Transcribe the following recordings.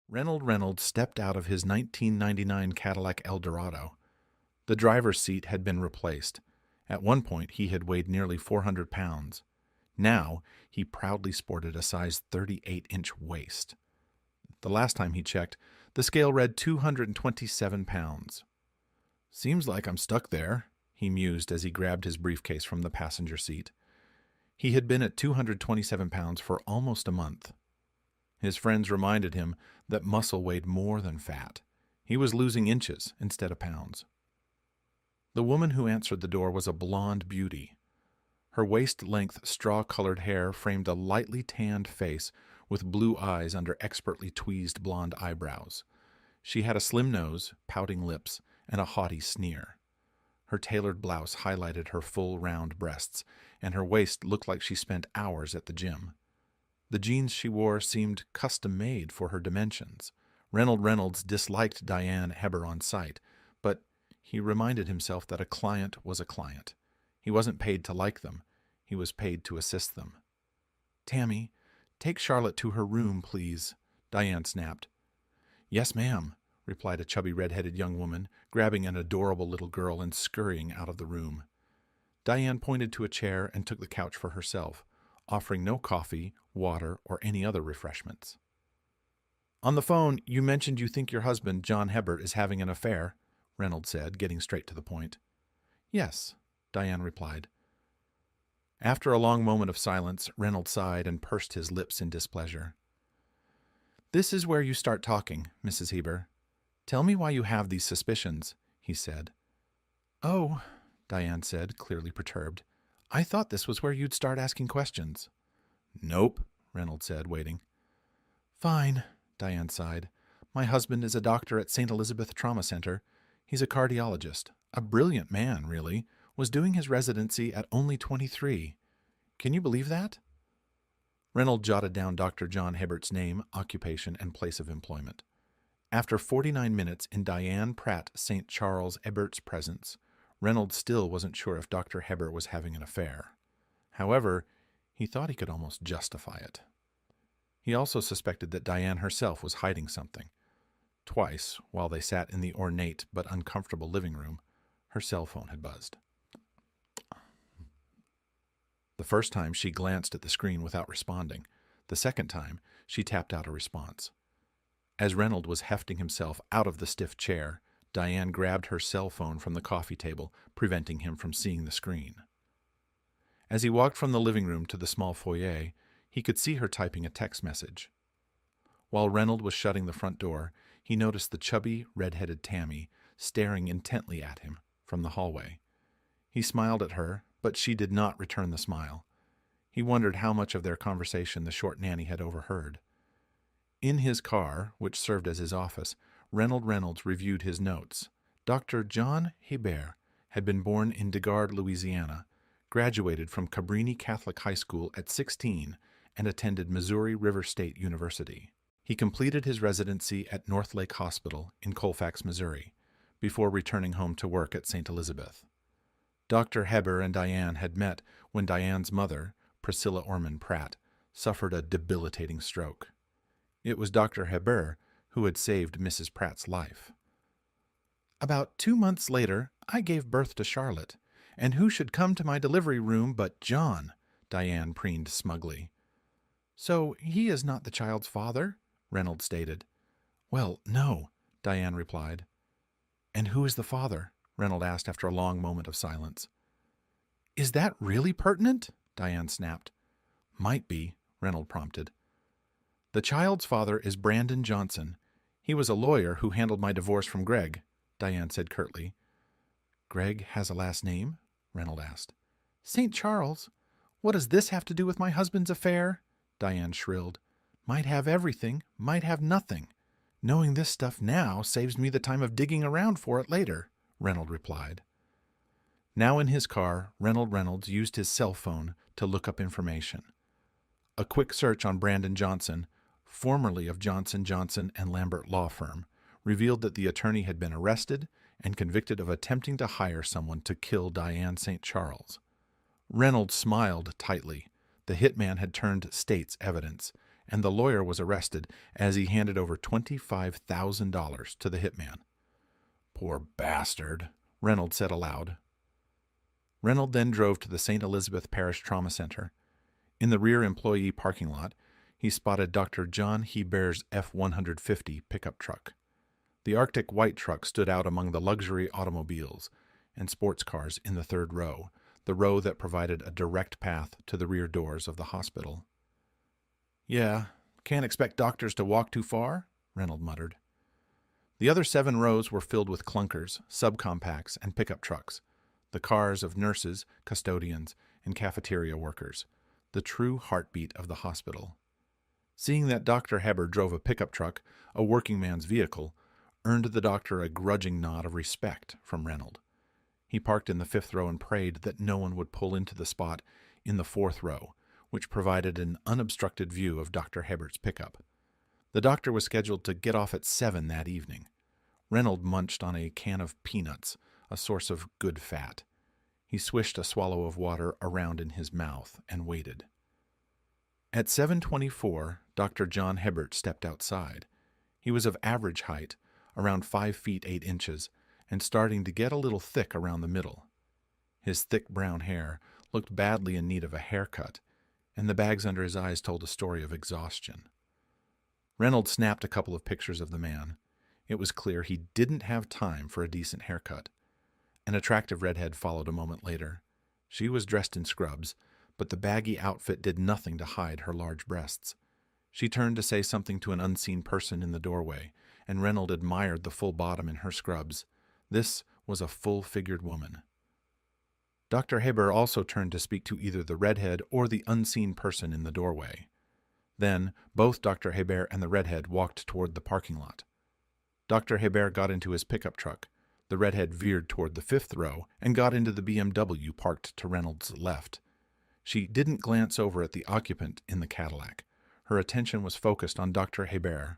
Reynolds stepped out of his 1999 Cadillac Eldorado. The driver's seat had been replaced. At one point, he had weighed nearly 400 pounds. Now, he proudly sported a size 38-inch waist. The last time he checked, the scale read 227 pounds. "Seems like I'm stuck there," he mused as he grabbed his briefcase from the passenger seat. He had been at 227 pounds for almost a month. His friends reminded him that muscle weighed more than fat. He was losing inches instead of pounds. The woman who answered the door was a blonde beauty. Her waist-length, straw-colored hair framed a lightly tanned face with blue eyes under expertly tweezed blonde eyebrows. She had a slim nose, pouting lips, and a haughty sneer. Her tailored blouse highlighted her full, round breasts, and her waist looked like she spent hours at the gym. The jeans she wore seemed custom-made for her dimensions. Reynolds disliked Diane Heber on sight, but he reminded himself that a client was a client. He wasn't paid to like them. He was paid to assist them. "Tammy, take Charlotte to her room, please," Diane snapped. "Yes, ma'am," replied a chubby red-headed young woman, grabbing an adorable little girl and scurrying out of the room. Diane pointed to a chair and took the couch for herself, offering no coffee, water, or any other refreshments. "On the phone, you mentioned you think your husband, John Heber, is having an affair," Reynolds said, getting straight to the point. "Yes," Diane replied. After a long moment of silence, Reynolds sighed and pursed his lips in displeasure. "This is where you start talking, Mrs. Heber. Tell me why you have these suspicions," he said. "Oh," Diane said, clearly perturbed. "I thought this was where you'd start asking questions." "Nope," Reynolds said, waiting. "Fine," Diane sighed. "My husband is a doctor at St. Elizabeth Trauma Center. He's a cardiologist. A brilliant man, really. Was doing his residency at only 23. Can you believe that?" Reynolds jotted down Dr. John Hebert's name, occupation, and place of employment. After 49 minutes in Diane Pratt St. Charles Ebert's presence, Reynolds still wasn't sure if Dr. Heber was having an affair. However, he thought he could almost justify it. He also suspected that Diane herself was hiding something. Twice, while they sat in the ornate but uncomfortable living room, her cell phone had buzzed. The first time she glanced at the screen without responding. The second time, she tapped out a response. As Reynolds was hefting himself out of the stiff chair, Diane grabbed her cell phone from the coffee table, preventing him from seeing the screen. As he walked from the living room to the small foyer, he could see her typing a text message. While Reynolds was shutting the front door, he noticed the chubby, red-headed Tammy staring intently at him from the hallway. He smiled at her, but she did not return the smile. He wondered how much of their conversation the short nanny had overheard. In his car, which served as his office, Reynolds reviewed his notes. Dr. John Heber had been born in Degard, Louisiana, graduated from Cabrini Catholic High School at 16, and attended Missouri River State University. He completed his residency at North Lake Hospital in Colfax, Missouri, before returning home to work at St. Elizabeth. Dr. Heber and Diane had met when Diane's mother, Priscilla Orman Pratt, suffered a debilitating stroke. It was Dr. Heber who had saved Mrs. Pratt's life. "About 2 months later, I gave birth to Charlotte, and who should come to my delivery room but John," Diane preened smugly. "So he is not the child's father?" Reynolds stated. "Well, no," Diane replied. "And who is the father?" Reynolds asked after a long moment of silence. "Is that really pertinent?" Diane snapped. "Might be," Reynolds prompted. "The child's father is Brandon Johnson. He was a lawyer who handled my divorce from Greg," Diane said curtly. "Greg has a last name?" Reynolds asked. "St. Charles. What does this have to do with my husband's affair?" Diane shrilled. "Might have everything, might have nothing. Knowing this stuff now saves me the time of digging around for it later," Reynolds replied. Now in his car, Reynolds used his cell phone to look up information. A quick search on Brandon Johnson, formerly of Johnson, Johnson and Lambert Law Firm, revealed that the attorney had been arrested and convicted of attempting to hire someone to kill Diane St. Charles. Reynolds smiled tightly. The hitman had turned state's evidence, and the lawyer was arrested as he handed over $25,000 to the hitman. "Poor bastard," Reynolds said aloud. Reynolds then drove to the St. Elizabeth Parish Trauma Center. In the rear employee parking lot, he spotted Dr. John Hebert's F-150 pickup truck. The Arctic white truck stood out among the luxury automobiles and sports cars in the third row, the row that provided a direct path to the rear doors of the hospital. "Yeah, can't expect doctors to walk too far," Reynolds muttered. The other 7 rows were filled with clunkers, subcompacts, and pickup trucks, the cars of nurses, custodians, and cafeteria workers, the true heartbeat of the hospital. Seeing that Dr. Hebert drove a pickup truck, a working man's vehicle, earned the doctor a grudging nod of respect from Reynolds. He parked in the 5th row and prayed that no one would pull into the spot in the 4th row, which provided an unobstructed view of Dr. Hebert's pickup. The doctor was scheduled to get off at 7 that evening. Reynolds munched on a can of peanuts, a source of good fat. He swished a swallow of water around in his mouth and waited. At 7:24, Dr. John Hebert stepped outside. He was of average height, around 5 feet 8 inches, and starting to get a little thick around the middle. His thick brown hair looked badly in need of a haircut, and the bags under his eyes told a story of exhaustion. Reynolds snapped a couple of pictures of the man. It was clear he didn't have time for a decent haircut. An attractive redhead followed a moment later. She was dressed in scrubs, but the baggy outfit did nothing to hide her large breasts. She turned to say something to an unseen person in the doorway, and Reynolds admired the full bottom in her scrubs. This was a full-figured woman. Dr. Hebert also turned to speak to either the redhead or the unseen person in the doorway. Then, both Dr. Hebert and the redhead walked toward the parking lot. Dr. Hebert got into his pickup truck. The redhead veered toward the 5th row and got into the BMW parked to Reynolds' left. She didn't glance over at the occupant in the Cadillac. Her attention was focused on Dr. Hebert.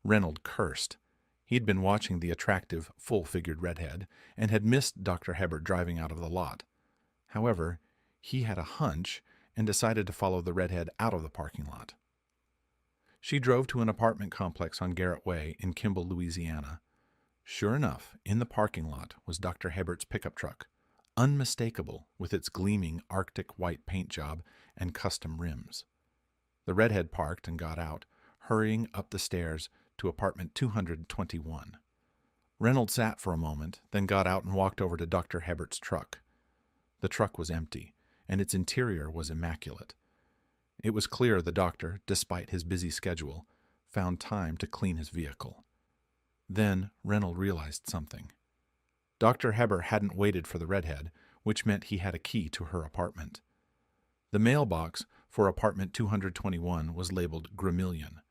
Reynolds cursed. He'd been watching the attractive, full-figured redhead and had missed Dr. Hebert driving out of the lot. However, he had a hunch and decided to follow the redhead out of the parking lot. She drove to an apartment complex on Garrett Way in Kimball, Louisiana. Sure enough, in the parking lot was Dr. Hebert's pickup truck, unmistakable with its gleaming Arctic white paint job and custom rims. The redhead parked and got out, hurrying up the stairs to apartment 221. Reynolds sat for a moment, then got out and walked over to Dr. Hebert's truck. The truck was empty, and its interior was immaculate. It was clear the doctor, despite his busy schedule, found time to clean his vehicle. Then Reynolds realized something. Dr. Hebert hadn't waited for the redhead, which meant he had a key to her apartment. The mailbox for apartment 221 was labeled Gramillion.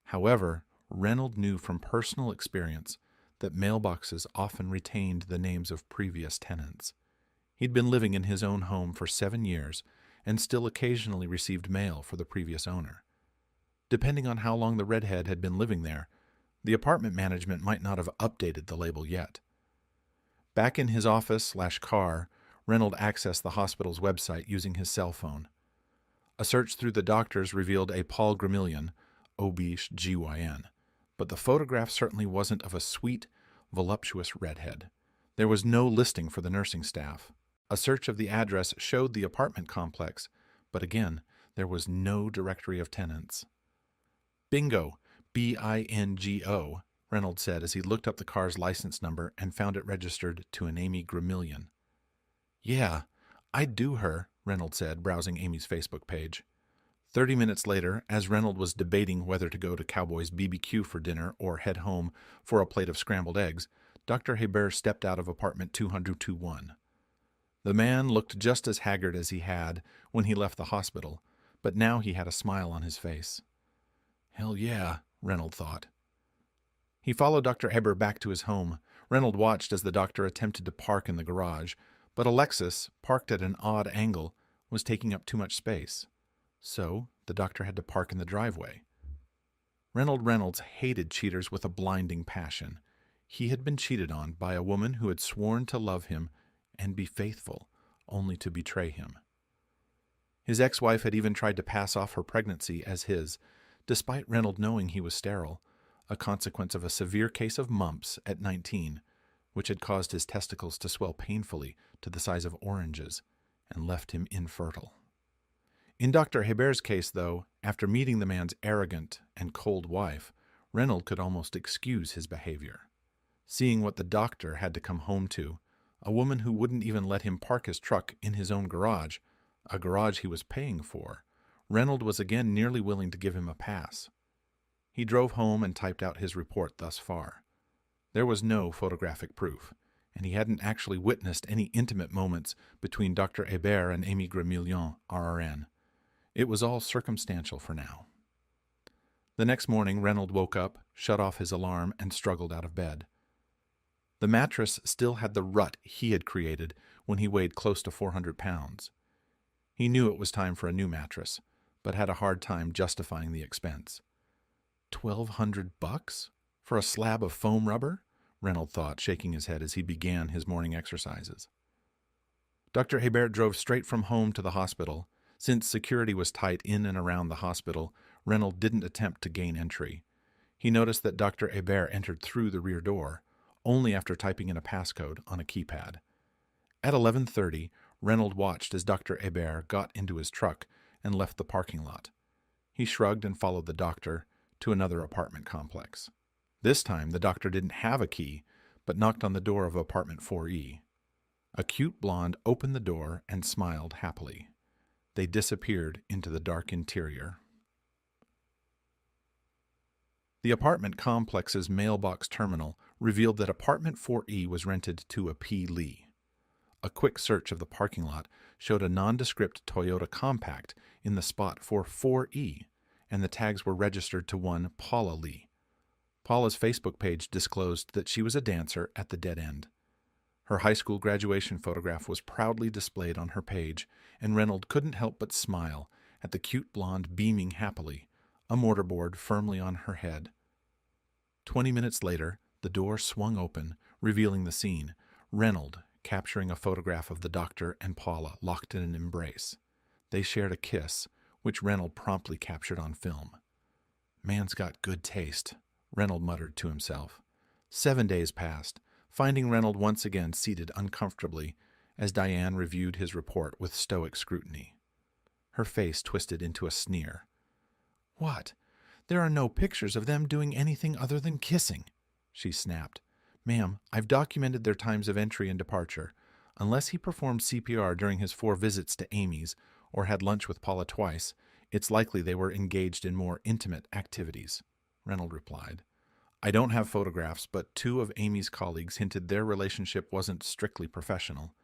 However, Reynolds knew from personal experience that mailboxes often retained the names of previous tenants. He'd been living in his own home for 7 years and still occasionally received mail for the previous owner. Depending on how long the redhead had been living there, the apartment management might not have updated the label yet. Back in his office/car, Reynolds accessed the hospital's website using his cell phone. A search through the doctors revealed a Paul Gramillion, OB/GYN, but the photograph certainly wasn't of a sweet, voluptuous redhead. There was no listing for the nursing staff. A search of the address showed the apartment complex, but again, there was no directory of tenants. "Bingo, B-I-N-G-O," Reynolds said as he looked up the car's license number and found it registered to an Amy Gramillion. "Yeah, I'd do her," Reynolds said, browsing Amy's Facebook page. 30 minutes later, as Reynolds was debating whether to go to Cowboy's BBQ for dinner or head home for a plate of scrambled eggs, Dr. Hebert stepped out of apartment 221. The man looked just as haggard as he had when he left the hospital, but now he had a smile on his face. Hell yeah, Reynolds thought. He followed Dr. Hebert back to his home. Reynolds watched as the doctor attempted to park in the garage, but a Lexus, parked at an odd angle, was taking up too much space. So the doctor had to park in the driveway. Reynolds hated cheaters with a blinding passion. He had been cheated on by a woman who had sworn to love him and be faithful, only to betray him. His ex-wife had even tried to pass off her pregnancy as his, despite Reynolds knowing he was sterile, a consequence of a severe case of mumps at 19, which had caused his testicles to swell painfully to the size of oranges and left him infertile. In Dr. Hebert's case, though, after meeting the man's arrogant and cold wife, Reynolds could almost excuse his behavior. Seeing what the doctor had to come home to, a woman who wouldn't even let him park his truck in his own garage, a garage he was paying for, Reynolds was again nearly willing to give him a pass. He drove home and typed out his report thus far. There was no photographic proof, and he hadn't actually witnessed any intimate moments between Dr. Hebert and Amy Gramillion, RRN. It was all circumstantial for now. The next morning, Reynolds woke up, shut off his alarm, and struggled out of bed. The mattress still had the rut he had created when he weighed close to 400 pounds. He knew it was time for a new mattress, but had a hard time justifying the expense. $1,200 for a slab of foam rubber? Reynolds thought, shaking his head as he began his morning exercises. Dr. Hebert drove straight from home to the hospital. Since security was tight in and around the hospital, Reynolds didn't attempt to gain entry. He noticed that Dr. Hebert entered through the rear door, only after typing in a passcode on a keypad. At 11:30, Reynolds watched as Dr. Hebert got into his truck and left the parking lot. He shrugged and followed the doctor to another apartment complex. This time, the doctor didn't have a key, but knocked on the door of apartment 4E. A cute blonde opened the door and smiled happily. They disappeared into the dark interior. The apartment complex's mailbox terminal revealed that apartment 4E was rented to a P. Lee. A quick search of the parking lot showed a nondescript Toyota Compact in the spot for 4E, and the tags were registered to one Paula Lee. Paula's Facebook page disclosed that she was a dancer at the Dead End. Her high school graduation photograph was proudly displayed on her page, and Reynolds couldn't help but smile at the cute blonde beaming happily, a mortarboard firmly on her head. 20 minutes later, the door swung open, revealing the scene, Reynolds capturing a photograph of the doctor and Paula locked in an embrace. They shared a kiss, which Reynolds promptly captured on film. "Man's got good taste," Reynolds muttered to himself. 7 days passed, finding Reynolds once again seated uncomfortably as Diane reviewed his report with stoic scrutiny. Her face twisted into a sneer. "What? There are no pictures of them doing anything other than kissing," she snapped. "Ma'am, I've documented their times of entry and departure. Unless he performed CPR during his 4 visits to Amy's or had lunch with Paula twice, it's likely they were engaged in more intimate activities," Reynolds replied. "I don't have photographs, but 2 of Amy's colleagues hinted their relationship wasn't strictly professional,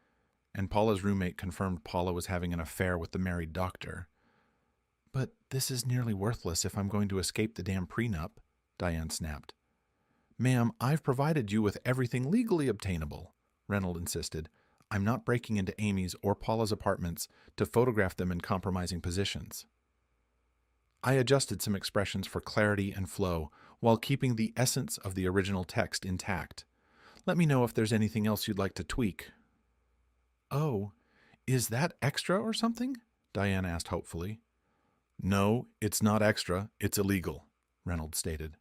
and Paula's roommate confirmed Paula was having an affair with the married doctor." "But this is nearly worthless if I'm going to escape the damn prenup," Diane snapped. "Ma'am, I've provided you with everything legally obtainable," Reynolds insisted. "I'm not breaking into Amy's or Paula's apartments to photograph them in compromising positions." I adjusted some expressions for clarity and flow while keeping the essence of the original text intact. Let me know if there's anything else you'd like to tweak. "Oh, is that extra or something?" Diane asked hopefully. "No, it's not extra, it's illegal," Reynolds stated.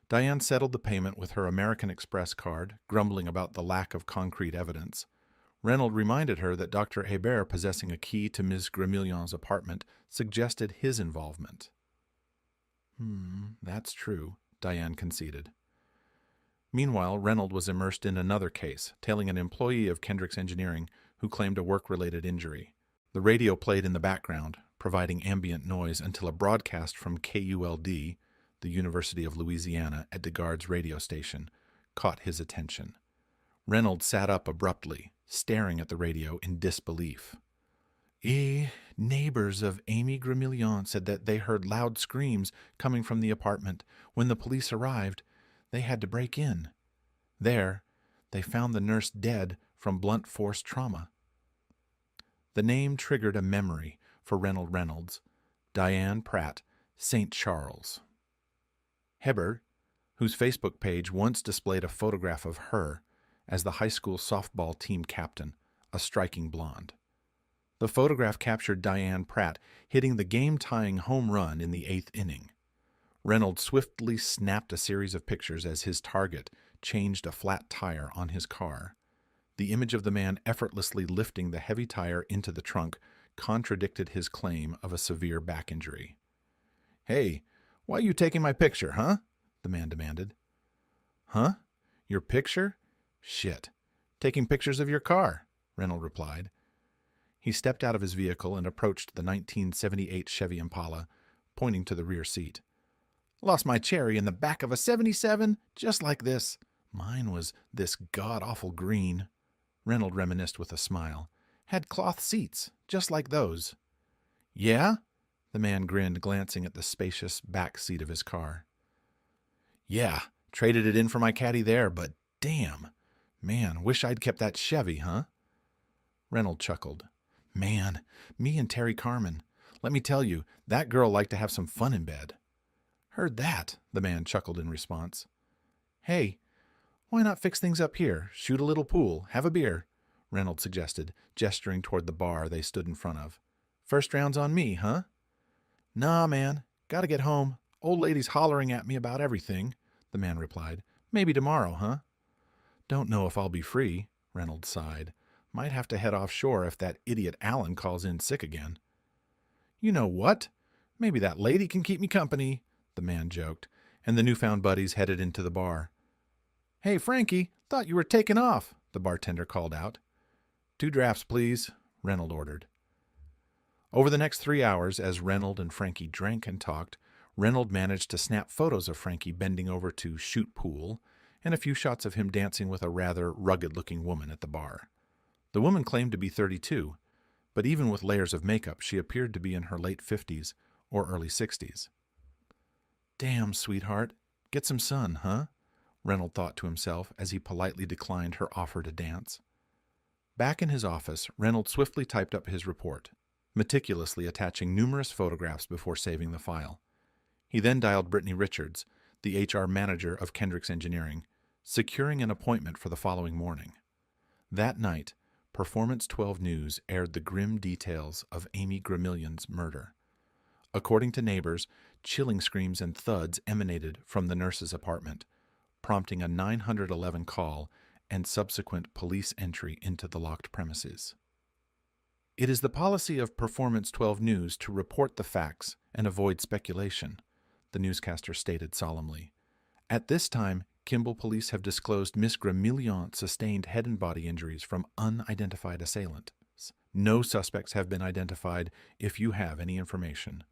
Diane settled the payment with her American Express card, grumbling about the lack of concrete evidence. Reynolds reminded her that Dr. Hebert possessing a key to Ms. Gramillion's apartment suggested his involvement. That's true," Diane conceded. Meanwhile, Reynolds was immersed in another case, tailing an employee of Kendrick's Engineering who claimed a work-related injury. The radio played in the background, providing ambient noise until a broadcast from KULD, the University of Louisiana at DeGard's radio station, caught his attention. Reynolds sat up abruptly, staring at the radio in disbelief. Neighbors of Amy Gramillion said that they heard loud screams coming from the apartment. When the police arrived, they had to break in. There, they found the nurse dead from blunt force trauma." The name triggered a memory for Reynolds, Diane Pratt, St. Charles. Hebert, whose Facebook page once displayed a photograph of her as the high school softball team captain, a striking blonde. The photograph captured Diane Pratt hitting the game-tying home run in the 8th inning. Reynolds swiftly snapped a series of pictures as his target changed a flat tire on his car. The image of the man effortlessly lifting the heavy tire into the trunk contradicted his claim of a severe back injury. "Hey, why are you taking my picture, huh?" the man demanded. "Huh? Your picture? Shit. Taking pictures of your car," Reynolds replied. He stepped out of his vehicle and approached the 1978 Chevy Impala, pointing to the rear seat. "Lost my cherry in the back of a 77, just like this. Mine was this god-awful green," Reynolds reminisced with a smile. "Had cloth seats, just like those." "Yeah?" the man grinned, glancing at the spacious back seat of his car. "Yeah, traded it in for my caddy there, but damn. Man, wish I'd kept that Chevy, huh?" Reynolds chuckled. "Man, me and Terry Carmen. Let me tell you, that girl liked to have some fun in bed." "Heard that," the man chuckled in response. "Hey, why not fix things up here, shoot a little pool, have a beer?" Reynolds suggested, gesturing toward the bar they stood in front of. "First round's on me, huh?" "Nah, man. Gotta get home. Old lady's hollering at me about everything," the man replied. "Maybe tomorrow, huh?" "Don't know if I'll be free," Reynolds sighed. "Might have to head offshore if that idiot Allen calls in sick again." "You know what? Maybe that lady can keep me company," the man joked, and the newfound buddies headed into the bar. "Hey, Frankie, thought you were taking off," the bartender called out. "2 drafts, please," Reynolds ordered. Over the next 3 hours, as Reynolds and Frankie drank and talked, Reynolds managed to snap photos of Frankie bending over to shoot pool, and a few shots of him dancing with a rather rugged-looking woman at the bar. The woman claimed to be 32, but even with layers of makeup, she appeared to be in her late 50s or early 60s. "Damn, sweetheart, get some sun, huh?" Reynolds thought to himself as he politely declined her offer to dance. Back in his office, Reynolds swiftly typed up his report, meticulously attaching numerous photographs before saving the file. He then dialed Brittany Richards, the HR manager of Kendrick's Engineering, securing an appointment for the following morning. That night, Performance 12 News aired the grim details of Amy Gramillion's murder. According to neighbors, chilling screams and thuds emanated from the nurse's apartment, prompting a 911 call and subsequent police entry into the locked premises. "It is the policy of Performance 12 News to report the facts and avoid speculation," the newscaster stated solemnly. "At this time, Kimball police have disclosed Miss Gramillion sustained head and body injuries from unidentified assailants. No suspects have been identified if you have any information."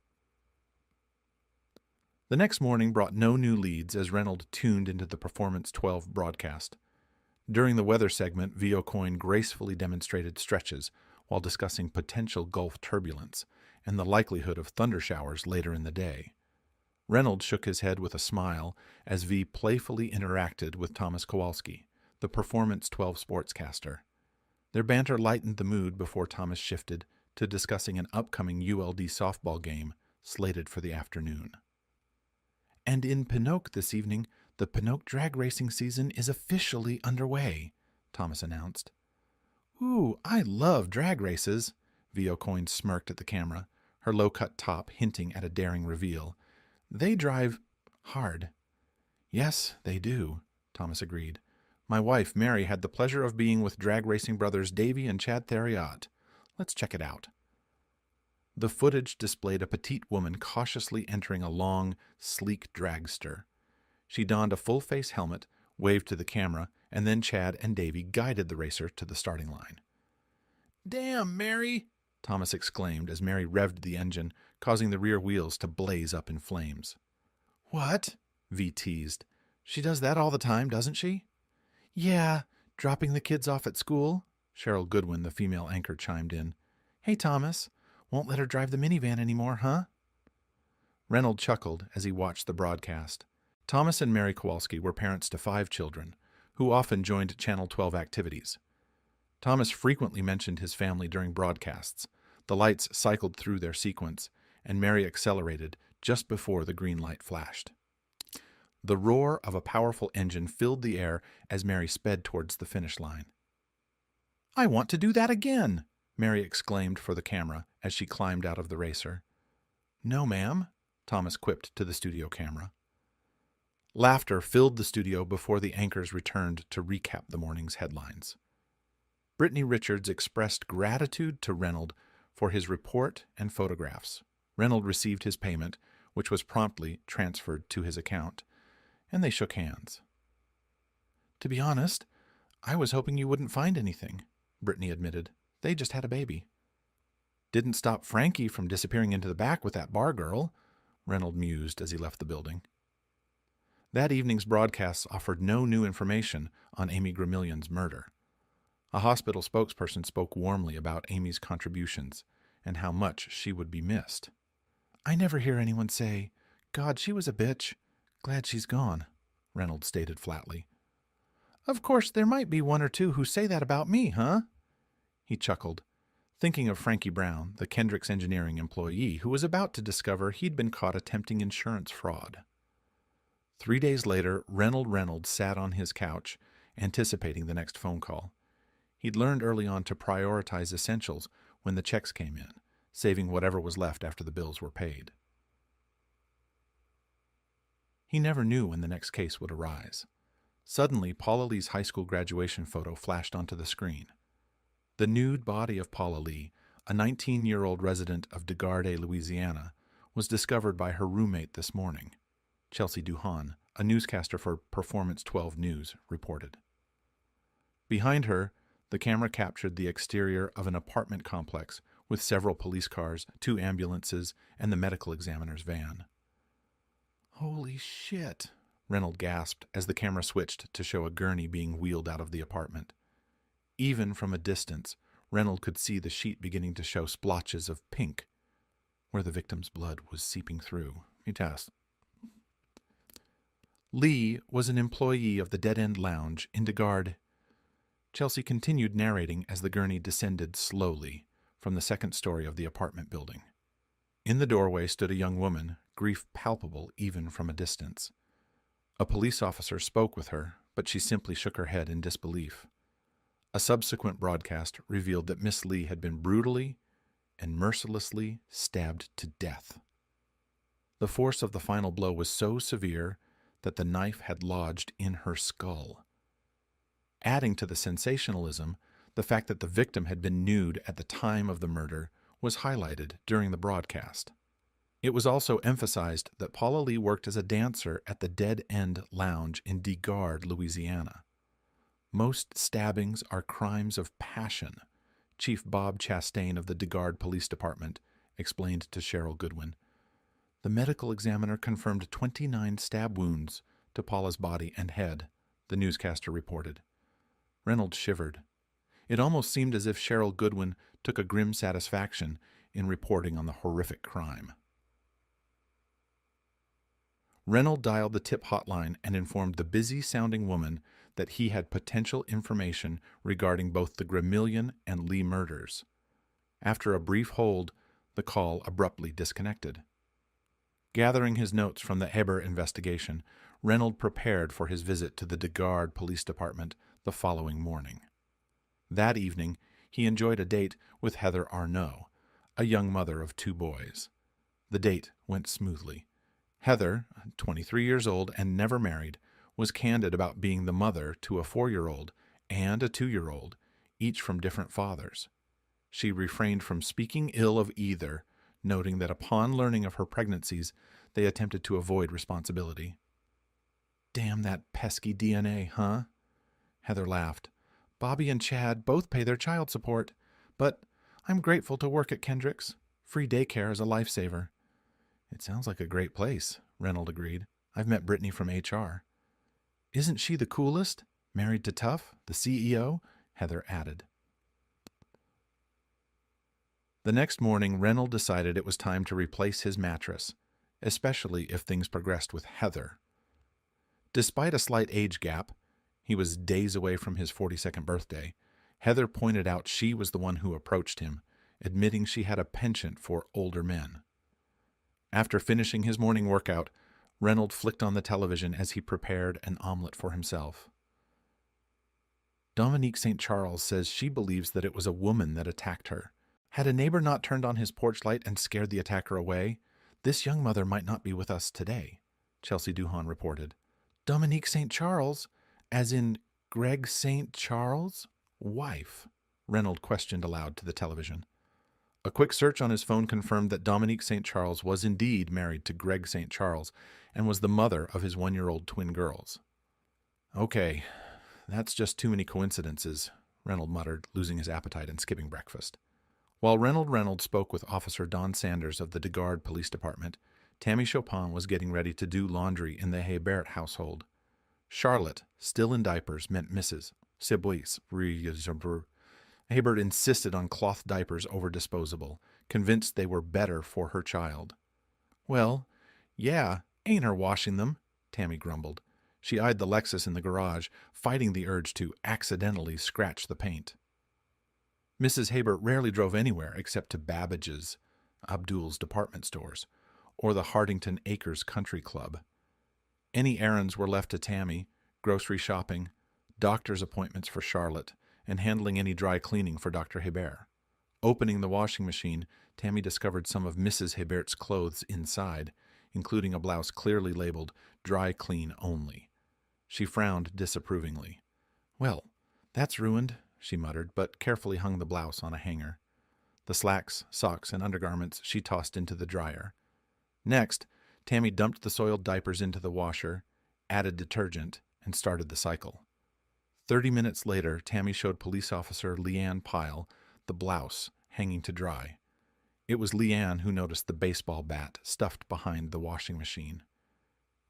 The next morning brought no new leads as Reynolds tuned into the Performance 12 broadcast. During the weather segment, Vio Coyne gracefully demonstrated stretches while discussing potential Gulf turbulence and the likelihood of thundershowers later in the day. Reynolds shook his head with a smile as V playfully interacted with Thomas Kowalski, the Performance 12 sportscaster. Their banter lightened the mood before Thomas shifted to discussing an upcoming ULD softball game slated for the afternoon. "And in Pinocque this evening, the Pinocque drag racing season is officially underway," Thomas announced. "Ooh, I love drag races," Vio Coyne smirked at the camera, her low-cut top hinting at a daring reveal. "They drive hard." "Yes, they do," Thomas agreed. "My wife, Mary, had the pleasure of being with drag racing brothers Davy and Chad Theriot. Let's check it out." The footage displayed a petite woman cautiously entering a long, sleek dragster. She donned a full-face helmet, waved to the camera, and then Chad and Davy guided the racer to the starting line. "Damn, Mary!" Thomas exclaimed as Mary revved the engine, causing the rear wheels to blaze up in flames. "What?" V teased. "She does that all the time, doesn't she?" "Yeah, dropping the kids off at school," Cheryl Goodwin, the female anchor, chimed in. "Hey, Thomas, won't let her drive the minivan anymore, huh?" Reynolds chuckled as he watched the broadcast. Thomas and Mary Kowalski were parents to 5 children, who often joined Channel 12 activities. Thomas frequently mentioned his family during broadcasts. The lights cycled through their sequence, and Mary accelerated just before the green light flashed. The roar of a powerful engine filled the air as Mary sped towards the finish line. "I want to do that again," Mary exclaimed for the camera as she climbed out of the racer. "No, ma'am," Thomas quipped to the studio camera. Laughter filled the studio before the anchors returned to recap the morning's headlines. Brittany Richards expressed gratitude to Reynolds for his report and photographs. Reynolds received his payment, which was promptly transferred to his account, and they shook hands. "To be honest, I was hoping you wouldn't find anything," Brittany admitted. "They just had a baby." "Didn't stop Frankie from disappearing into the back with that bar girl," Reynolds mused as he left the building. That evening's broadcasts offered no new information on Amy Gramillion's murder. A hospital spokesperson spoke warmly about Amy's contributions and how much she would be missed. "I never hear anyone say, 'God, she was a bitch. Glad she's gone,'" Reynolds stated flatly. "Of course, there might be one or two who say that about me, huh?" He chuckled, thinking of Frankie Brown, the Kendricks Engineering employee who was about to discover he'd been caught attempting insurance fraud. 3 days later, Reynolds sat on his couch, anticipating the next phone call. He'd learned early on to prioritize essentials when the checks came in, saving whatever was left after the bills were paid. He never knew when the next case would arise. Suddenly, Paula Lee's high school graduation photo flashed onto the screen. The nude body of Paula Lee, a 19-year-old resident of DeGarde, Louisiana, was discovered by her roommate this morning. Chelsea Duhan, a newscaster for Performance 12 News, reported. Behind her, the camera captured the exterior of an apartment complex with several police cars, 2 ambulances, and the medical examiner's van. "Holy shit," Reynolds gasped as the camera switched to show a gurney being wheeled out of the apartment. Even from a distance, Reynolds could see the sheet beginning to show splotches of pink, where the victim's blood was seeping through. He asked. Lee was an employee of the Dead End Lounge in DeGarde. Chelsea continued narrating as the gurney descended slowly from the second story of the apartment building. In the doorway stood a young woman, grief palpable even from a distance. A police officer spoke with her, but she simply shook her head in disbelief. A subsequent broadcast revealed that Miss Lee had been brutally and mercilessly stabbed to death. The force of the final blow was so severe that the knife had lodged in her skull. Adding to the sensationalism, the fact that the victim had been nude at the time of the murder was highlighted during the broadcast. It was also emphasized that Paula Lee worked as a dancer at the Dead End Lounge in DeGarde, Louisiana. "Most stabbings are crimes of passion," Chief Bob Chastain of the DeGarde Police Department explained to Cheryl Goodwin. The medical examiner confirmed 29 stab wounds to Paula's body and head, the newscaster reported. Reynolds shivered. It almost seemed as if Cheryl Goodwin took a grim satisfaction in reporting on the horrific crime. Reynolds dialed the tip hotline and informed the busy-sounding woman that he had potential information regarding both the Gramillion and Lee murders. After a brief hold, the call abruptly disconnected. Gathering his notes from the Heber investigation, Reynolds prepared for his visit to the DeGarde Police Department the following morning. That evening, he enjoyed a date with Heather Arnault, a young mother of 2 boys. The date went smoothly. Heather, 23 years old and never married, was candid about being the mother to a 4-year-old and a 2-year-old, each from different fathers. She refrained from speaking ill of either, noting that upon learning of her pregnancies, they attempted to avoid responsibility. "Damn that pesky DNA, huh?" Heather laughed. "Bobby and Chad both pay their child support, but I'm grateful to work at Kendricks. Free daycare is a lifesaver." "It sounds like a great place," Reynolds agreed. "I've met Brittany from HR." "Isn't she the coolest? Married to Tuff, the CEO?" Heather added. The next morning, Reynolds decided it was time to replace his mattress, especially if things progressed with Heather. Despite a slight age gap, he was days away from his 42nd birthday, Heather pointed out she was the one who approached him, admitting she had a penchant for older men. After finishing his morning workout, Reynolds flicked on the television as he prepared an omelet for himself. Dominique St. Charles says she believes that it was a woman that attacked her. Had a neighbor not turned on his porch light and scared the attacker away, this young mother might not be with us today, Chelsea Duhon reported. Dominique St. Charles? As in Greg St. Charles' wife? Reynolds questioned aloud to the television. A quick search on his phone confirmed that Dominique St. Charles was indeed married to Greg St. Charles and was the mother of his 1-year-old twin girls. Okay, that's just too many coincidences, Reynolds muttered, losing his appetite and skipping breakfast. While Reynolds spoke with Officer Don Sanders of the DeGard Police Department, Tammy Chopin was getting ready to do laundry in the Hebert household. Charlotte, still in diapers, meant Mrs. Sibois. Hebert insisted on cloth diapers over disposable, convinced they were better for her child. Well, yeah, ain't her washing them, Tammy grumbled. She eyed the Lexus in the garage, fighting the urge to accidentally scratch the paint. Mrs. Hebert rarely drove anywhere except to Babbage's, Abdul's department stores, or the Hardington Acres Country Club. Any errands were left to Tammy, grocery shopping, doctor's appointments for Charlotte, and handling any dry cleaning for Dr. Hebert. Opening the washing machine, Tammy discovered some of Mrs. Hebert's clothes inside, including a blouse clearly labeled "Dry Clean Only." She frowned disapprovingly. Well, that's ruined, she muttered, but carefully hung the blouse on a hanger. The slacks, socks, and undergarments she tossed into the dryer. Next, Tammy dumped the soiled diapers into the washer, added detergent, and started the cycle. 30 minutes later, Tammy showed Police Officer Leanne Pyle the blouse hanging to dry. It was Leanne who noticed the baseball bat stuffed behind the washing machine.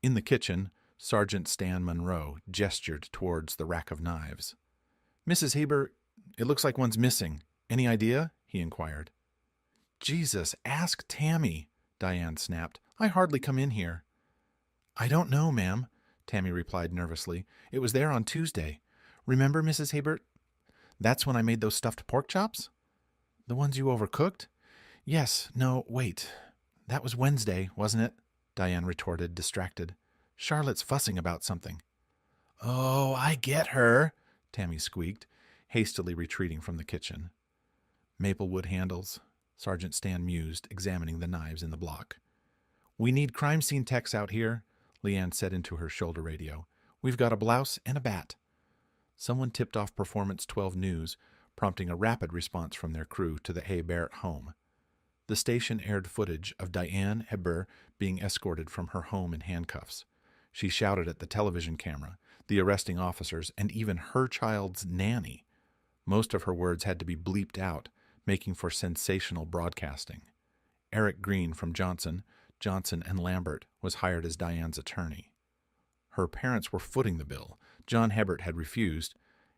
In the kitchen, Sergeant Stan Monroe gestured towards the rack of knives. Mrs. Hebert, it looks like one's missing. Any idea? He inquired. Jesus, ask Tammy, Diane snapped. I hardly come in here. I don't know, ma'am, Tammy replied nervously. It was there on Tuesday. Remember, Mrs. Hebert? That's when I made those stuffed pork chops? The ones you overcooked? Yes, no, wait. That was Wednesday, wasn't it? Diane retorted, distracted. Charlotte's fussing about something. Oh, I get her, Tammy squeaked, hastily retreating from the kitchen. Maplewood handles, Sergeant Stan mused, examining the knives in the block. We need crime scene techs out here, Leanne said into her shoulder radio. We've got a blouse and a bat. Someone tipped off Performance 12 News, prompting a rapid response from their crew to the Hebert home. The station aired footage of Diane Hebert being escorted from her home in handcuffs. She shouted at the television camera, the arresting officers, and even her child's nanny. Most of her words had to be bleeped out, making for sensational broadcasting. Eric Green from Johnson and Lambert was hired as Diane's attorney. Her parents were footing the bill. John Hebert had refused,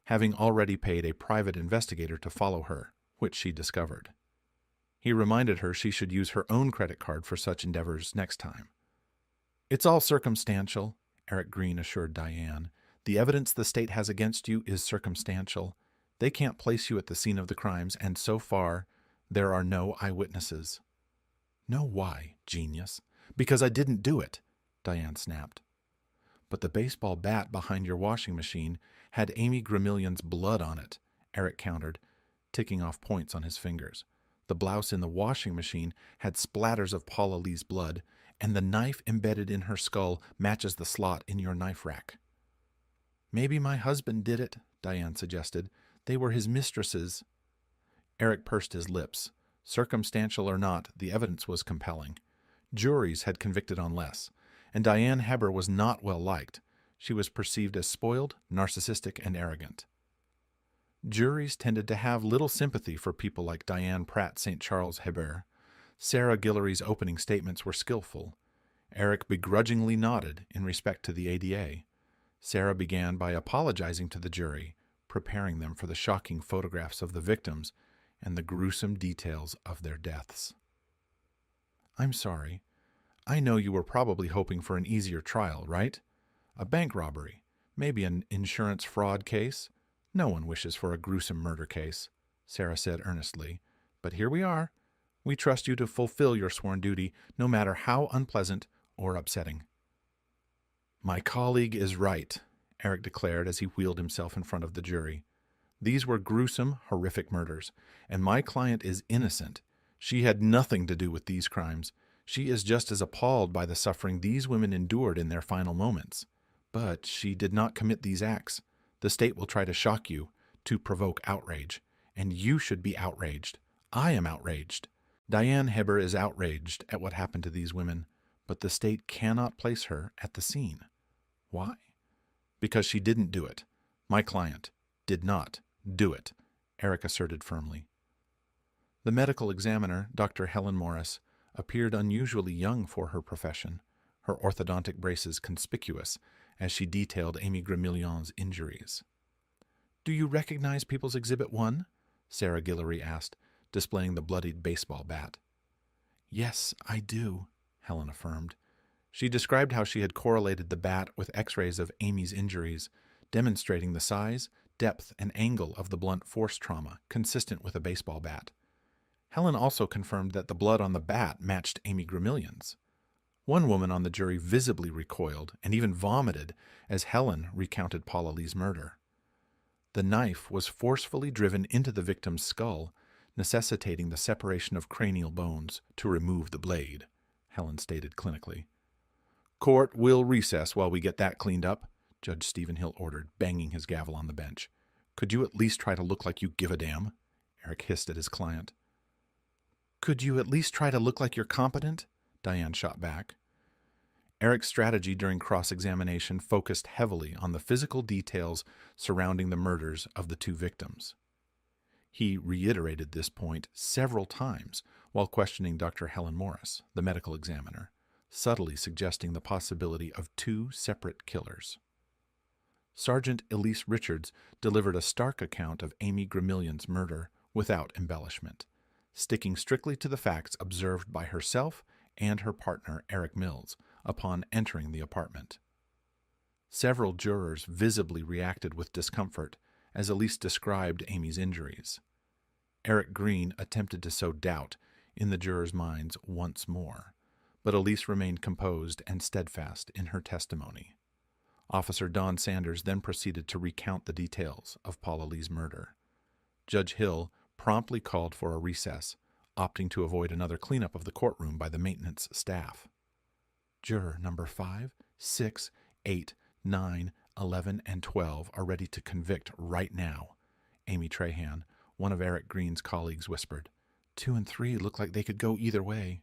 having already paid a private investigator to follow her, which she discovered. He reminded her she should use her own credit card for such endeavors next time. It's all circumstantial, Eric Green assured Diane. The evidence the state has against you is circumstantial. They can't place you at the scene of the crimes, and so far, there are no eyewitnesses. No why, genius? Because I didn't do it, Diane snapped. But the baseball bat behind your washing machine had Amy Gramillion's blood on it, Eric countered, ticking off points on his fingers. The blouse in the washing machine had splatters of Paula Lee's blood, and the knife embedded in her skull matches the slot in your knife rack. Maybe my husband did it, Diane suggested. They were his mistresses. Eric pursed his lips. Circumstantial or not, the evidence was compelling. Juries had convicted on less, and Diane Hebert was not well liked. She was perceived as spoiled, narcissistic, and arrogant. Juries tended to have little sympathy for people like Diane Pratt St. Charles Hebert. Sarah Guillory's opening statements were skillful. Eric begrudgingly nodded in respect to the ADA. Sarah began by apologizing to the jury, preparing them for the shocking photographs of the victims and the gruesome details of their deaths. I'm sorry. I know you were probably hoping for an easier trial, right? A bank robbery, maybe an insurance fraud case. No one wishes for a gruesome murder case, Sarah said earnestly. But here we are. We trust you to fulfill your sworn duty, no matter how unpleasant or upsetting. My colleague is right, Eric declared as he wheeled himself in front of the jury. These were gruesome, horrific murders, and my client is innocent. She had nothing to do with these crimes. She is just as appalled by the suffering these women endured in their final moments. But she did not commit these acts. The state will try to shock you, to provoke outrage. And you should be outraged. I am outraged. Diane Heber is outraged at what happened to these women, but the state cannot place her at the scene. Why? Because she didn't do it. My client did not do it, Eric asserted firmly. The medical examiner, Dr. Helen Morris, appeared unusually young for her profession, her orthodontic braces conspicuous as she detailed Amy Gramillion's injuries. "Do you recognize People's Exhibit 1?" Sarah Guillory asked, displaying the bloodied baseball bat. "Yes, I do," Helen affirmed. She described how she had correlated the bat with x-rays of Amy's injuries, demonstrating the size, depth, and angle of the blunt force trauma consistent with a baseball bat. Helen also confirmed that the blood on the bat matched Amy Gramillion's. One woman on the jury visibly recoiled and even vomited as Helen recounted Paula Lee's murder. The knife was forcefully driven into the victim's skull, necessitating the separation of cranial bones to remove the blade, Helen stated clinically. "Court will recess while we get that cleaned up," Judge Stephen Hill ordered, banging his gavel on the bench. "Could you at least try to look like you give a damn?" Eric hissed at his client. "Could you at least try to look like you're competent?" Diane shot back. Eric's strategy during cross-examination focused heavily on the physical details surrounding the murders of the two victims. He reiterated this point several times while questioning Dr. Helen Morris, the medical examiner, subtly suggesting the possibility of two separate killers. Sergeant Elise Richards delivered a stark account of Amy Gramillion's murder without embellishment, sticking strictly to the facts observed by herself and her partner Eric Mills upon entering the apartment. Several jurors visibly reacted with discomfort as Elise described Amy's injuries. Eric Green attempted to sow doubt in the jurors' minds once more, but Elise remained composed and steadfast in her testimony. Officer Don Sanders then proceeded to recount the details of Paula Lee's murder. Judge Hill promptly called for a recess, opting to avoid another cleanup of the courtroom by the maintenance staff. Juror number 5, 6, 8, 9, 11, and 12 are ready to convict right now, Amy Trahan, one of Eric Green's colleagues, whispered. 2 and 3 look like they could go either way.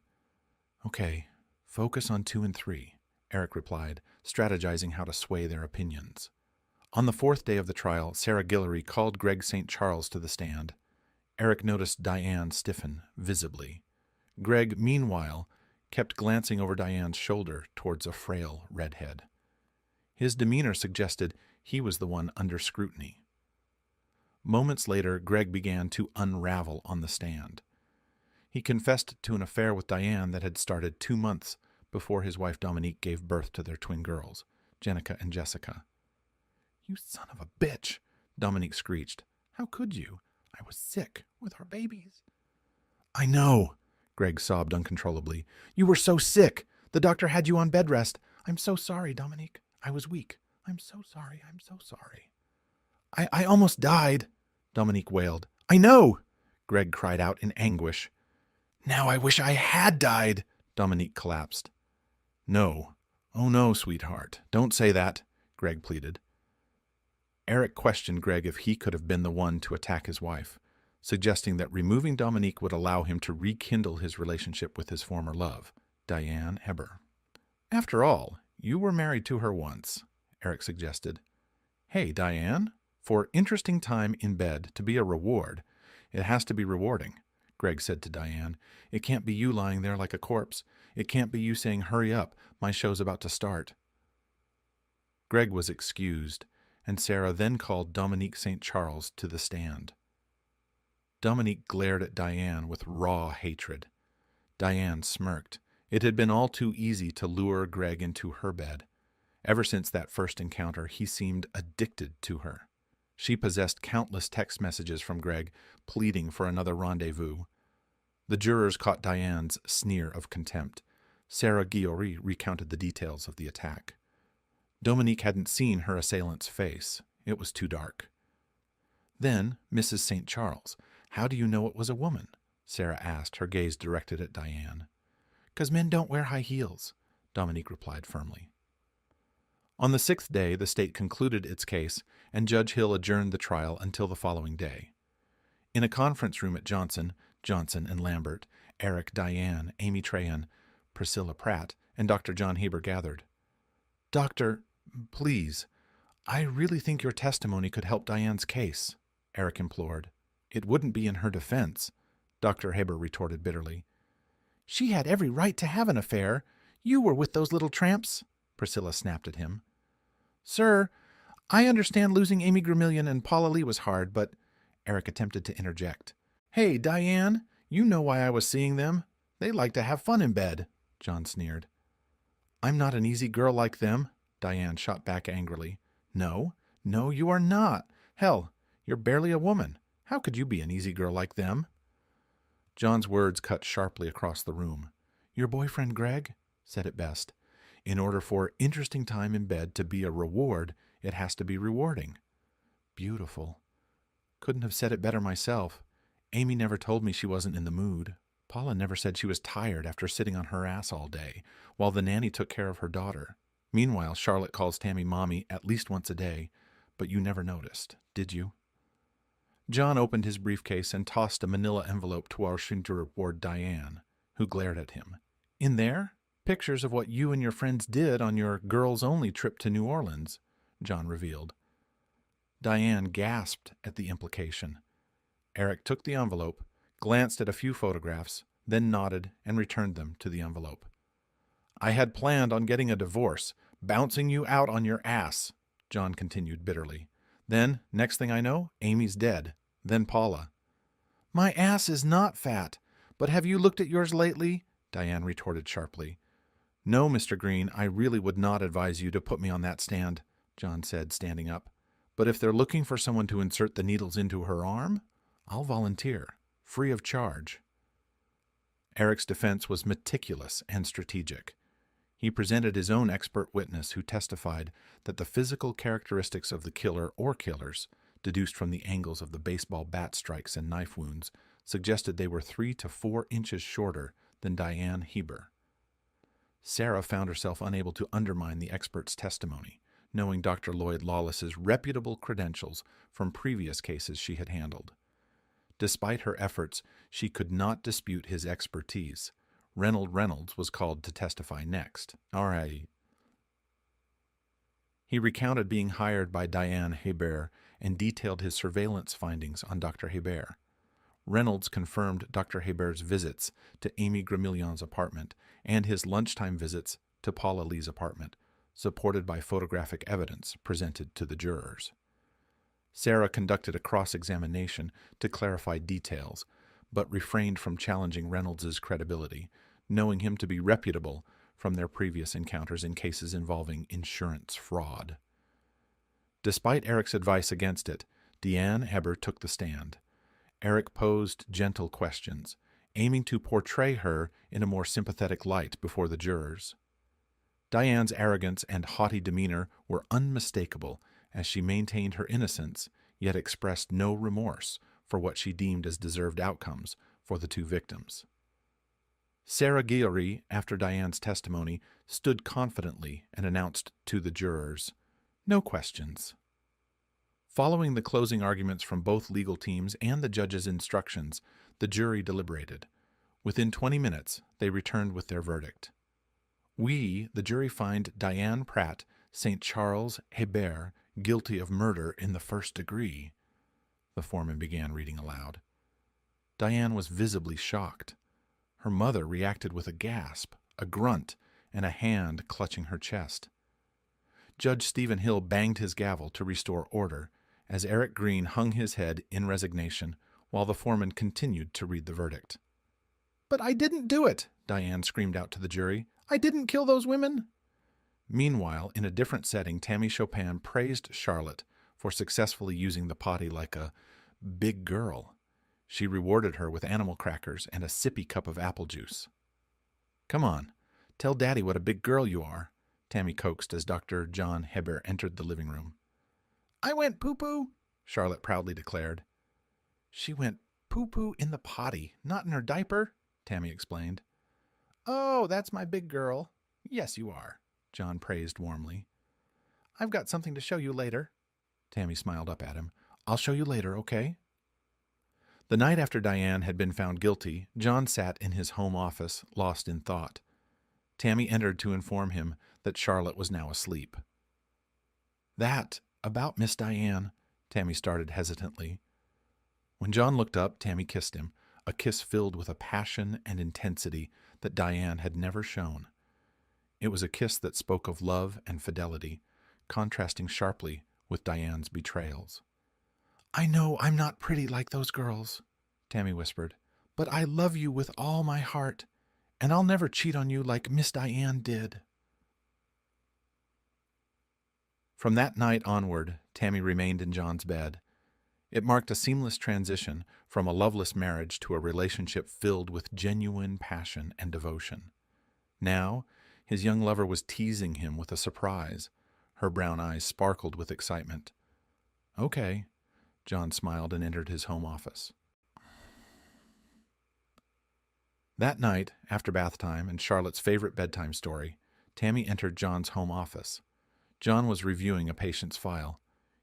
Okay, focus on 2 and 3, Eric replied, strategizing how to sway their opinions. On the 4th day of the trial, Sarah Guillory called Greg St. Charles to the stand. Eric noticed Diane stiffen visibly. Greg, meanwhile, kept glancing over Diane's shoulder towards a frail redhead. His demeanor suggested he was the one under scrutiny. Moments later, Greg began to unravel on the stand. He confessed to an affair with Diane that had started 2 months before his wife Dominique gave birth to their twin girls, Jenica and Jessica. "You son of a bitch," Dominique screeched. "How could you? I was sick with our babies." "I know," Greg sobbed uncontrollably. "You were so sick. The doctor had you on bed rest. I'm so sorry, Dominique. I was weak. I'm so sorry. I'm so sorry." I almost died," Dominique wailed. "I know," Greg cried out in anguish. "Now I wish I had died," Dominique collapsed. "No. Oh no, sweetheart. Don't say that," Greg pleaded. Eric questioned Greg if he could have been the one to attack his wife, suggesting that removing Dominique would allow him to rekindle his relationship with his former love, Diane Heber. "After all, you were married to her once," Eric suggested. "Hey, Diane, for interesting time in bed to be a reward, it has to be rewarding," Greg said to Diane. "It can't be you lying there like a corpse. It can't be you saying, 'Hurry up, my show's about to start.'" Greg was excused, and Sarah then called Dominique St. Charles to the stand. Dominique glared at Diane with raw hatred. Diane smirked. It had been all too easy to lure Greg into her bed. Ever since that first encounter, he seemed addicted to her. She possessed countless text messages from Greg, pleading for another rendezvous. The jurors caught Diane's sneer of contempt. Sarah Guillory recounted the details of the attack. Dominique hadn't seen her assailant's face. It was too dark. Then, Mrs. St. Charles, how do you know it was a woman? Sarah asked, her gaze directed at Diane. "'Cause men don't wear high heels," Dominique replied firmly. On the 6th day, the state concluded its case, and Judge Hill adjourned the trial until the following day. In a conference room at Johnson and Lambert, Eric, Diane, Amy Trahan, Priscilla Pratt, and Dr. John Heber gathered. "Doctor, please, I really think your testimony could help Diane's case," Eric implored. "It wouldn't be in her defense," Dr. Heber retorted bitterly. "She had every right to have an affair. You were with those little tramps," Priscilla snapped at him. "Sir, I understand losing Amy Gramillion and Paula Lee was hard, but—" Eric attempted to interject. "Hey, Diane, you know why I was seeing them. They like to have fun in bed," John sneered. "I'm not an easy girl like them," Diane shot back angrily. No, you are not. Hell, you're barely a woman. How could you be an easy girl like them?" John's words cut sharply across the room. "Your boyfriend Greg said it best. In order for interesting time in bed to be a reward, it has to be rewarding." Beautiful. Couldn't have said it better myself. Amy never told me she wasn't in the mood. Paula never said she was tired after sitting on her ass all day, while the nanny took care of her daughter. Meanwhile, Charlotte calls Tammy Mommy at least once a day, but you never noticed, did you? John opened his briefcase and tossed a manila envelope to Washington ward Diane, who glared at him. "In there? Pictures of what you and your friends did on your girls-only trip to New Orleans," John revealed. Diane gasped at the implication. Eric took the envelope, glanced at a few photographs, then nodded and returned them to the envelope. "I had planned on getting a divorce, bouncing you out on your ass," John continued bitterly. "Then, next thing I know, Amy's dead. Then Paula." "My ass is not fat, but have you looked at yours lately?" Diane retorted sharply. "No, Mr. Green, I really would not advise you to put me on that stand," John said, standing up. "But if they're looking for someone to insert the needles into her arm, I'll volunteer, free of charge." Eric's defense was meticulous and strategic. He presented his own expert witness who testified that the physical characteristics of the killer or killers, deduced from the angles of the baseball bat strikes and knife wounds, suggested they were 3 to 4 inches shorter than Diane Heber. Sarah found herself unable to undermine the expert's testimony, knowing Dr. Lloyd Lawless's reputable credentials from previous cases she had handled. Despite her efforts, she could not dispute his expertise. Reynolds was called to testify next. All right. He recounted being hired by Diane Heber and detailed his surveillance findings on Dr. Heber. Reynolds confirmed Dr. Heber's visits to Amy Gramillion's apartment and his lunchtime visits to Paula Lee's apartment, supported by photographic evidence presented to the jurors. Sarah conducted a cross-examination to clarify details, but refrained from challenging Reynolds's credibility, knowing him to be reputable from their previous encounters in cases involving insurance fraud. Despite Eric's advice against it, Diane Heber took the stand. Eric posed gentle questions, aiming to portray her in a more sympathetic light before the jurors. Diane's arrogance and haughty demeanor were unmistakable as she maintained her innocence, yet expressed no remorse for what she deemed as deserved outcomes for the two victims. Sarah Guillory, after Diane's testimony, stood confidently and announced to the jurors, "No questions." Following the closing arguments from both legal teams and the judge's instructions, the jury deliberated. Within 20 minutes, they returned with their verdict. "We, the jury, find Diane Pratt, St. Charles Heber, guilty of murder in the first degree," the foreman began reading aloud. Diane was visibly shocked. Her mother reacted with a gasp, a grunt, and a hand clutching her chest. Judge Stephen Hill banged his gavel to restore order as Eric Green hung his head in resignation while the foreman continued to read the verdict. "But I didn't do it," Diane screamed out to the jury. "I didn't kill those women." Meanwhile, in a different setting, Tammy Chopin praised Charlotte for successfully using the potty like a big girl. She rewarded her with animal crackers and a sippy cup of apple juice. "Come on, tell Daddy what a big girl you are," Tammy coaxed as Dr. John Heber entered the living room. "I went poo-poo," Charlotte proudly declared. She went poo-poo in the potty, not in her diaper, Tammy explained. Oh, that's my big girl. Yes, you are, John praised warmly. I've got something to show you later. Tammy smiled up at him. I'll show you later, okay? The night after Diane had been found guilty, John sat in his home office, lost in thought. Tammy entered to inform him that Charlotte was now asleep. That, about Miss Diane, Tammy started hesitantly. When John looked up, Tammy kissed him, a kiss filled with a passion and intensity that Diane had never shown. It was a kiss that spoke of love and fidelity, contrasting sharply with Diane's betrayals. I know I'm not pretty like those girls, Tammy whispered, but I love you with all my heart, and I'll never cheat on you like Miss Diane did. From that night onward, Tammy remained in John's bed. It marked a seamless transition from a loveless marriage to a relationship filled with genuine passion and devotion. Now, his young lover was teasing him with a surprise. Her brown eyes sparkled with excitement. Okay, John smiled and entered his home office. That night, after bath time and Charlotte's favorite bedtime story, Tammy entered John's home office. John was reviewing a patient's file.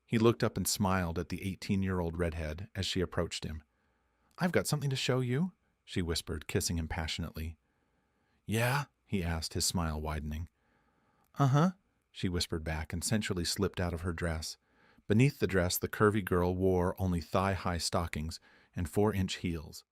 He looked up and smiled at the 18-year-old redhead as she approached him. I've got something to show you, she whispered, kissing him passionately. Yeah? He asked, his smile widening. Uh-huh, she whispered back and sensually slipped out of her dress. Beneath the dress, the curvy girl wore only thigh-high stockings and 4-inch heels.